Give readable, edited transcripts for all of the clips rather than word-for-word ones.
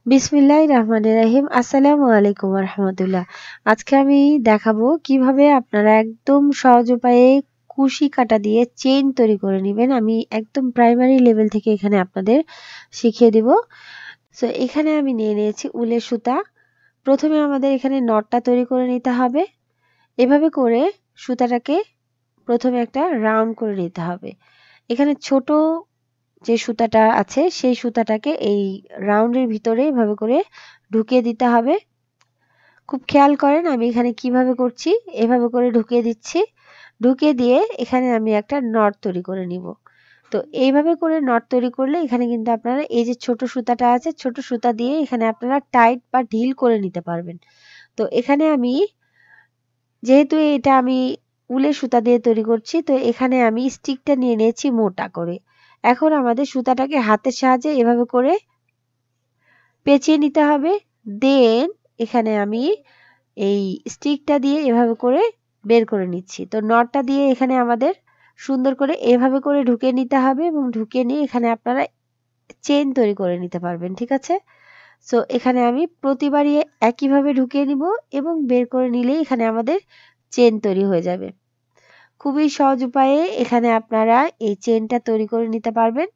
বিসমিল্লাহির রহমানির রহিম। আসসালামু আলাইকুম ওয়া রাহমাতুল্লাহ। আজকে আমি দেখাবো কিভাবে আপনারা একদম সহজ উপায়ে কুশি কাঁটা দিয়ে চেইন তৈরি করে নেবেন। আমি একদম প্রাইমারি লেভেল থেকে এখানে আপনাদের শিখিয়ে দিব। সো এখানে আমি নিয়ে নিয়েছি উলের সুতা। প্রথমে আমাদের এখানে নটটা তৈরি করে নিতে হবে। এভাবে করে সুতাটাকে প্রথমে একটা রাউন্ড করে নিতে হবে। এখানে ছোট যে সুতাটা আছে সেই সুতাটাকে এই রাউন্ডের ভিতরে এভাবে করে ঢুকিয়ে দিতে হবে। খুব খেয়াল করেন আমি এখানে কিভাবে করছি। এভাবে করে ঢুকিয়ে দিচ্ছি। ঢুকিয়ে দিয়ে এখানে আমি একটা নট তৈরি করে নিব। তো এইভাবে করে নট তৈরি করলে এখানে কিন্তু আপনারা এই যে ছোট সুতাটা আছে ছোট সুতা দিয়ে এখানে আপনারা টাইট বা ঢিল করে নিতে পারবেন। তো এখানে আমি যেহেতু এটা আমি উলের সুতা দিয়ে তৈরি করছি, তো এখানে আমি স্টিকটা নিয়ে নিয়েছি মোটা করে। এখন আমাদের সুতাটাকে হাতের সাহায্যে এভাবে করে পেঁচিয়ে নিতে হবে। দেন এখানে আমি এই স্টিকটা দিয়ে এভাবে করে বের করে নিচ্ছি। তো নটটা দিয়ে এখানে আমাদের সুন্দর করে এভাবে করে ঢুকিয়ে নিতে হবে এবং ঢুকিয়ে নিয়ে এখানে আপনারা চেইন তৈরি করে নিতে পারবেন। ঠিক আছে? সো এখানে আমি প্রতিবারই একইভাবে ঢুকিয়ে নিব এবং বের করে নিলেই এখানে আমাদের চেইন তৈরি হয়ে যাবে। খুবই সহজ উপায়ে এখানে আপনারা এই চেইনটা তৈরি করে নিতে পারবেন।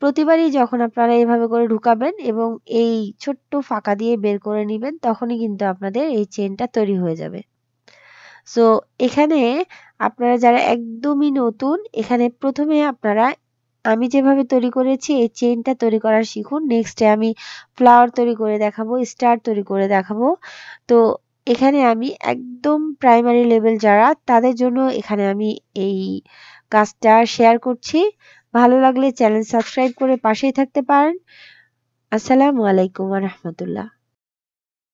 প্রতিবারই যখন আপনারা এভাবে করে ঢুকাবেন এবং এই ছোট্ট ফাঁকা দিয়ে বের করে নিবেন তখনই কিন্তু আপনাদের এই চেইনটা তৈরি হয়ে যাবে। সো এখানে আপনারা যারা একদমই নতুন এখানে প্রথমে আপনারা আমি যেভাবে তৈরি করেছি এই চেইনটা তৈরি করা শিখুন। নেক্সটে আমি ফ্লাওয়ার তৈরি করে দেখাবো, স্টার তৈরি করে দেখাবো। তো এখানে আমি একদম প্রাইমারি লেভেল যারা তাদের জন্য এখানে আমি এই কাজটা শেয়ার করছি। ভালো লাগলে চ্যানেল সাবস্ক্রাইব করে পাশেই থাকতে পারেন। আসসালামু আলাইকুম ওয়া রাহমাতুল্লাহ।